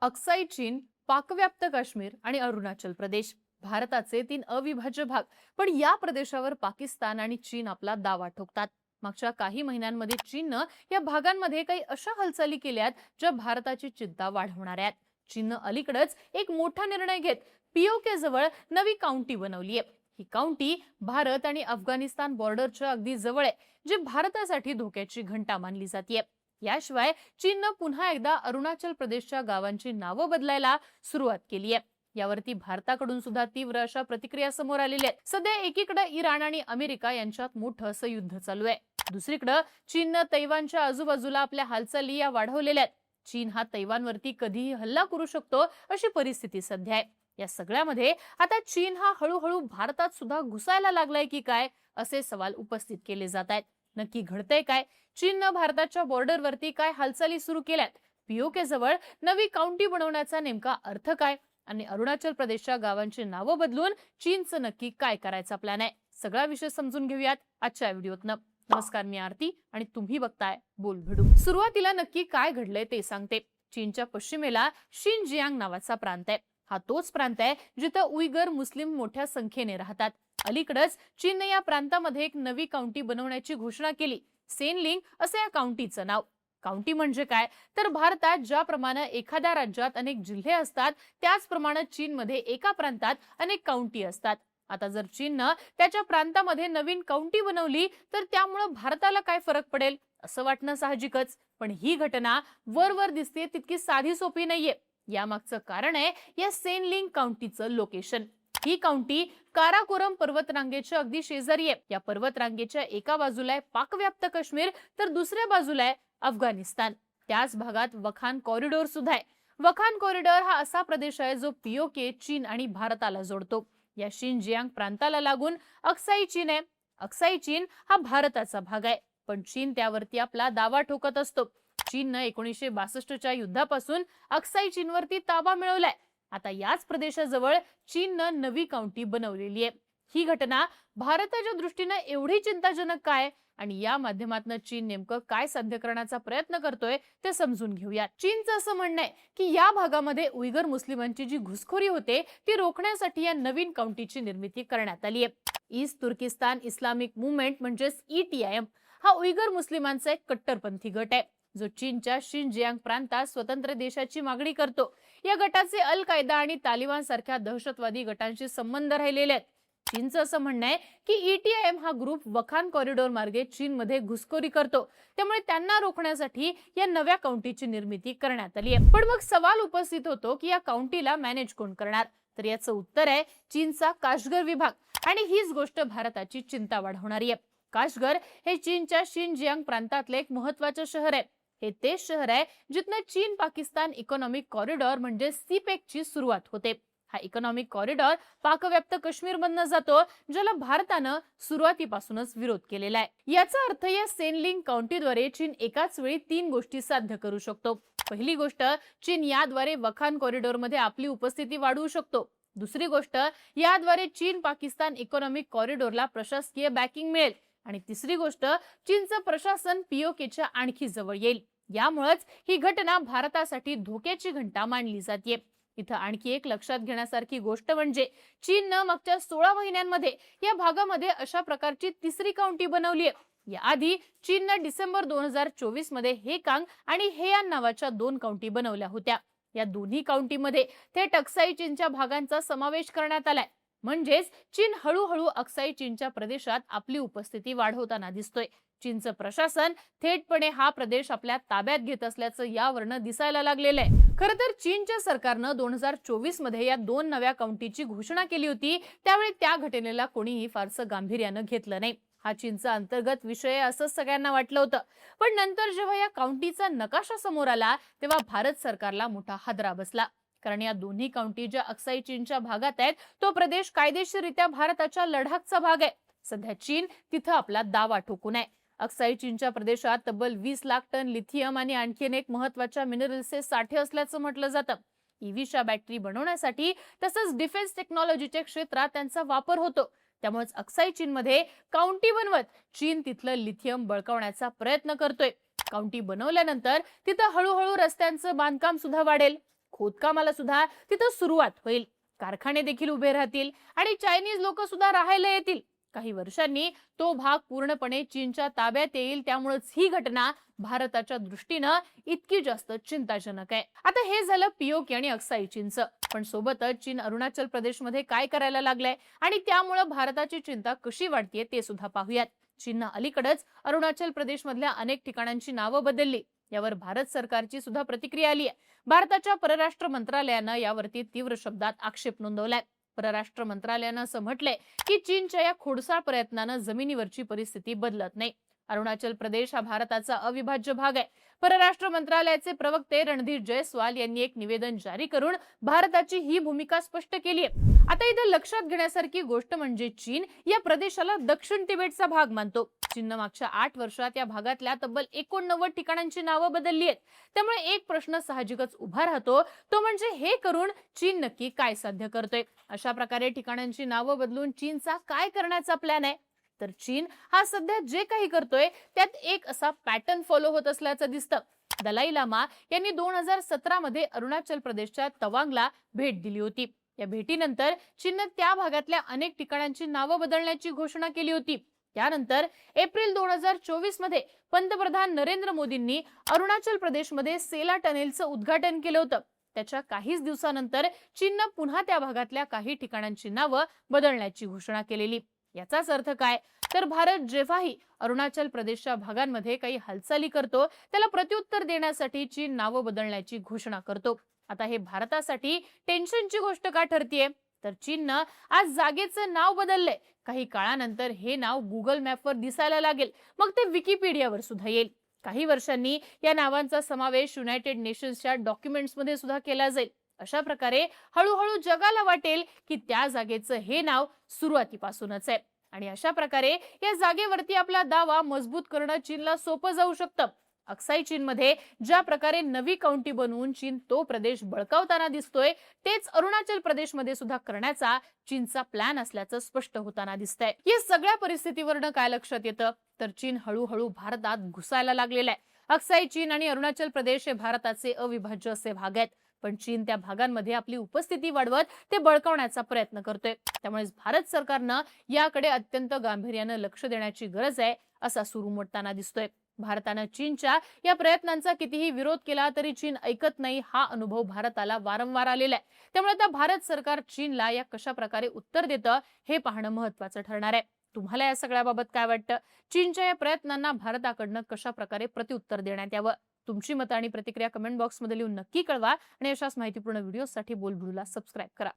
अक्साई चीन, पाकव्याप्त काश्मीर आणि अरुणाचल प्रदेश भारताचे 3 अविभाज्य भाग. पण या प्रदेशावर पाकिस्तान आणि चीन आपला दावा ठोकतात. मागच्या काही महिन्यांमध्ये चीननं या भागांमध्ये काही अशा हालचाली केल्यात ज्या भारताची चिंता वाढवणाऱ्या आहेत. चीननं अलीकडेच एक मोठा निर्णय घेत पीओके जवळ नवी काउंटी बनवली आहे. ही काउंटी भारत आणि अफगाणिस्तान बॉर्डरच्या अगदी जवळ आहे, जे भारतासाठी धोक्याची घंटा मानली जाते. याशिवाय चीननं पुन्हा एकदा अरुणाचल प्रदेशच्या गावांची नावं बदलायला सुरुवात केली आहे. यावरती भारताकडून सुद्धा तीव्र अशा प्रतिक्रिया समोर आलेल्या आहेत. सध्या एकीकडे इराण आणि अमेरिका यांच्यात मोठं असं युद्ध चालू आहे. दुसरीकडे चीननं तैवानच्या आजूबाजूला आपल्या हालचाली या वाढवलेल्या आहेत. चीन हा तैवानवरती कधीही हल्ला करू शकतो अशी परिस्थिती सध्या आहे. या सगळ्यामध्ये आता चीन हा हळूहळू भारतात सुद्धा घुसायला लागलाय की काय, असे सवाल उपस्थित केले जात आहेत. नक्की घडतंय काय? चीननं भारताच्या बॉर्डरवरती काय हालचाली सुरू केल्यात? पीओके जवळ नवी काउंटी बनवण्याचा नेमका अर्थ काय? आणि अरुणाचल प्रदेशच्या गावांची नावं बदलून चीनचं नक्की काय करायचा प्लॅन आहे? सगळा विषय समजून घेऊयात आजच्या व्हिडिओतनं. नमस्कार, मी आरती आणि तुम्ही बघताय बोलभिडू. सुरुवातीला नक्की काय घडलंय ते सांगते. चीनच्या पश्चिमेला शिनजियांग नावाचा प्रांत आहे. हा तोच प्रांत आहे जिथं उईगर मुस्लिम मोठ्या संख्येने राहतात. अलीकडेच चीनने या प्रांतामध्ये एक नवी काउंटी बनवण्याची घोषणा केली. सेनलिंग असं या काउंटीचं नाव. काउंटी म्हणजे काय, तर भारतात ज्याप्रमाणे एखाद्या राज्यात अनेक जिल्हे असतात, त्याचप्रमाणे चीनमध्ये एका प्रांतात अनेक काउंटी असतात. आता जर चीननं त्याच्या प्रांतामध्ये नवीन काउंटी बनवली तर त्यामुळे भारताला काय फरक पडेल असं वाटणं साहजिकच. पण ही घटना वर दिसते तितकी साधी सोपी नाहीये. यामागचं कारण आहे या सेनलिंग काउंटीचं लोकेशन. ही काउंटी काराकोरम पर्वतरांगेच्या अगदी शेजारी आहे. या पर्वतरांगेच्या एका बाजूला आहे पाकव्याप्त काश्मीर, तर दुसऱ्या बाजूला आहे अफगाणिस्तान. त्याच भागात वखान कॉरिडॉर सुद्धा आहे. वखान कॉरिडॉर हा असा प्रदेश आहे जो पीओके, चीन आणि भारताला जोडतो. या शिनजियांग प्रांताला लागून अक्साई चीन आहे. अक्साई चीन हा भारताचा भाग आहे, पण चीन त्यावरती आपला दावा ठोकत असतो. चीननं 1962च्या युद्धापासून अक्साई चीनवरती ताबा मिळवलाय. आता याच प्रदेशाजवळ चीननं नवी काउंटी बनवलेली आहे. ही घटना भारताच्या दृष्टीने एवढी चिंताजनक काय आणि या माध्यमातून चीन नेमकं काय साध्य करण्याचा प्रयत्न करतोय ते समजून घेऊया. चीनचं असं म्हणणं आहे की या भागामध्ये उईगर मुस्लिमांची जी घुसखोरी होते ती रोखण्यासाठी या नवीन काउंटीची निर्मिती करण्यात आली आहे. ईस्ट तुर्किस्तान इस्लामिक मुवमेंट म्हणजेच ETIM हा उईगर मुस्लिमांचा एक कट्टरपंथी गट आहे, जो चीनच्या शिनजियांग प्रांतात स्वतंत्र देशाची मागणी करतो. या गटाचे अल कायदा आणि तालिबान सारख्या दहशतवादी गटांशी संबंध राहिलेले आहेत. चीनचं असं म्हणणं आहे की ETIM हा ग्रुप वखान कॉरिडॉर मार्गे चीनमध्ये घुसखोरी करतो, त्यामुळे त्यांना रोखण्यासाठी या नव्या काउंटीची निर्मिती करण्यात आली आहे. पण मग सवाल उपस्थित होतो की या काउंटीला मॅनेज कोण करणार? तर याचं उत्तर आहे चीनचा काश्गर विभाग. आणि हीच गोष्ट भारताची चिंता वाढवणारी आहे. काश्गर हे चीनच्या शिनजियांग प्रांतातले एक महत्त्वाचं शहर आहे. हे तेच शहर आहे जिथनं चीन पाकिस्तान इकॉनॉमिक कॉरिडॉर म्हणजे सीपेकची सुरुवात होते. हा इकॉनॉमिक कॉरिडॉर पाकव्याप्त काश्मीर मधनं जातो, ज्याला भारतानं सुरुवातीपासूनच विरोध केलेला आहे. याचा अर्थ या सेनलिंग काउंटीद्वारे चीन एकाच वेळी 3 गोष्टी साध्य करू शकतो. पहिली गोष्ट, चीन याद्वारे वखान कॉरिडॉर मध्ये आपली उपस्थिती वाढवू शकतो. दुसरी गोष्ट, याद्वारे चीन पाकिस्तान इकॉनॉमिक कॉरिडॉरला प्रशासकीय बॅकिंग मिळेल. आणि तिसरी गोष्ट, चीनचं प्रशासन पीओकेच्या आणखी जवळ येईल. यामुळेच ही घटना भारतासाठी धोक्याची घंटा मानली जाते. इथं आणखी एक लक्षात घेण्यासारखी गोष्ट म्हणजे चीननं मागच्या 16 महिन्यांमध्ये या भागामध्ये अशा प्रकारची तिसरी काउंटी बनवली आहे. याआधी चीननं डिसेंबर 2024 मध्ये हेकांग आणि हेयान नावाच्या 2 काउंटी बनवल्या होत्या. या दोन्ही काउंटीमध्ये थेट अक्साई चीनच्या भागांचा समावेश करण्यात आलाय. म्हणजेच चीन हळूहळू अक्साई चीनच्या प्रदेशात आपली उपस्थिती वाढवताना दिसतोय. चीनचं प्रशासन थेटपणे हा प्रदेश आपल्या ताब्यात घेत असल्याचं यावरनं दिसायला लागलेलं आहे. खरं तर चीनच्या सरकारनं 2024 मध्ये या 2 नव्या काउंटीची घोषणा केली होती. त्यावेळी त्या घटनेला कोणीही फारसं गांभीर्यानं घेतलं नाही. हा चीनचा अंतर्गत विषय असं सगळ्यांना वाटलं होतं. पण नंतर जेव्हा या काउंटीचा नकाशा समोर आला तेव्हा भारत सरकारला मोठा हादरा बसला. कारण या दोन्ही काउंटी ज्या अक्साई चीनच्या भागात आहेत, तो प्रदेश कायदेशीररित्या भारताच्या लडाखचा भाग आहे. सध्या चीन तिथं आपला दावा ठोकून आहे. अक्साई चीनच्या प्रदेशात तब्बल 20 लाख टन लिथियम आणि आणखीन एक महत्त्वाच्या मिनरल्सचे साठे असल्याचं म्हटलं जातं. ईव्हीच्या बॅटरी बनवण्यासाठी तसंच डिफेन्स टेक्नॉलॉजीच्या क्षेत्रात त्यांचा वापर होतो. त्यामुळेच अक्साई चीनमध्ये काउंटी बनवत चीन तिथलं लिथियम बळकावण्याचा प्रयत्न करतोय. काउंटी बनवल्यानंतर तिथं हळूहळू रस्त्यांचं बांधकाम सुद्धा वाढेल. खोदकामाला सुद्धा तिथं सुरुवात होईल, कारखाने देखील उभे राहतील आणि चायनीज लोक सुद्धा राहायला येतील. काही वर्षांनी तो भाग पूर्णपणे चीनच्या ताब्यात येईल. त्यामुळेच ही घटना भारताच्या दृष्टीनं इतकी जास्त चिंताजनक आहे. आता हे झालं पीओके आणि अक्साई चीनचं, पण सोबतच चीन अरुणाचल प्रदेशमध्ये काय करायला लागलंय आणि त्यामुळे भारताची चिंता कशी वाढतीये ते सुद्धा पाहूयात. चीननं अलीकडेच अरुणाचल प्रदेश मधल्या अनेक ठिकाणांची नावं बदलली. यावर भारत सरकारची सुद्धा प्रतिक्रिया आली आहे. भारताच्या परराष्ट्र मंत्रालयानं यावरती तीव्र शब्दात आक्षेप नोंदवलाय. परराष्ट्र मंत्रालयानं असं म्हटलंय की चीनच्या या खोडसाळ प्रयत्नानं जमिनीवरची परिस्थिती बदलत नाही. अरुणाचल प्रदेश हा भारताचा अविभाज्य भाग आहे. परराष्ट्र मंत्रालयाचे प्रवक्ते रणधीर जयस्वाल यांनी एक निवेदन जारी करून भारताची ही भूमिका स्पष्ट केली आहे. आता इथे लक्षात घेण्यासारखी गोष्ट म्हणजे चीन या प्रदेशाला दक्षिण तिबेटचा भाग मानतो. चीननं मागच्या 8 वर्षात या भागातल्या तब्बल 89 ठिकाणांची नावं बदलली आहेत. त्यामुळे एक प्रश्न साहजिकच उभा राहतो, तो म्हणजे हे करून चीन नक्की काय साध्य करतोय. अशा प्रकारे ठिकाणांची नावं बदलून चीनचा काय करण्याचा प्लॅन आहे? तर चीन हा सध्या जे काही करतोय त्यात एक असा पॅटर्न फॉलो होत असल्याचं दिसतं. दलाई लामा यांनी 2017 मध्ये अरुणाचल प्रदेशच्या तवांगला भेट दिली होती. या भेटीनंतर चीनने त्या भागातल्या अनेक ठिकाणांची नावं बदलण्याची घोषणा केली होती. त्यानंतर एप्रिल 2024 मध्ये पंतप्रधान नरेंद्र मोदींनी अरुणाचल प्रदेशमध्ये सेला टनेलचं उद्घाटन केलं होतं. त्याच्या काहीच दिवसानंतर चीननं पुन्हा त्या भागातल्या काही ठिकाणांची नावं बदलण्याची घोषणा केलेली. याचाच अर्थ काय? तर भारत जेव्हाही अरुणाचल प्रदेशच्या भागांमध्ये काही हालचाली करतो त्याला प्रत्युत्तर देण्यासाठी चीन नावं बदलण्याची घोषणा करतो. आता हे भारतासाठी टेन्शनची गोष्ट का ठरतीये? तर चीननं आज जागेचं नाव बदललंय. काही काळानंतर हे नाव गुगल मॅपवर दिसायला लागेल, मग ते विकिपीडियावर सुद्धा येईल. काही वर्षांनी या नावांचा समावेश युनायटेड नेशन्सच्या डॉक्युमेंट्समध्ये सुद्धा केला जाईल. अशा प्रकारे हळूहळू जगाला वाटेल की त्या जागेचं हे नाव सुरुवातीपासूनच आहे. आणि अशा प्रकारे या जागेवरती आपला दावा मजबूत करणं चीनला सोपं जाऊ शकतं. अक्साई चीनमध्ये ज्या प्रकारे नवी काउंटी बनवून चीन तो प्रदेश बळकावताना दिसतोय, तेच अरुणाचल प्रदेशमध्ये सुद्धा करण्याचा चीनचा प्लॅन असल्याचं स्पष्ट होताना दिसतंय. या सगळ्या परिस्थितीवरनं काय लक्षात येतं? तर चीन हळूहळू भारतात घुसायला लागलेला आहे. अक्साई चीन आणि अरुणाचल प्रदेश हे भारताचे अविभाज्य असे भाग आहेत. पण चीन त्या भागांमध्ये आपली उपस्थिती वाढवत ते बळकावण्याचा प्रयत्न करतोय. त्यामुळे भारत सरकारनं याकडे अत्यंत गांभीर्यानं लक्ष देण्याची गरज आहे, असा सूर उमटताना दिसतोय. भारतानं चीनच्या या प्रयत्नांचा कितीही विरोध केला तरी चीन ऐकत नाही, हा अनुभव भारताला वारंवार आलेला आहे. त्यामुळे आता भारत सरकार चीनला या कशा प्रकारे उत्तर देतं हे पाहणं महत्त्वाचं ठरणार आहे. तुम्हाला या सगळ्याबाबत काय वाटतं? चीनच्या या प्रयत्नांना भारताकडनं कशा प्रकारे प्रत्युत्तर देण्यात यावं? तुमची मतं आणि प्रतिक्रिया कमेंट बॉक्समध्ये लिहून नक्की कळवा आणि अशाच माहितीपूर्ण व्हिडिओसाठी बोलबिडूला सबस्क्राईब करा.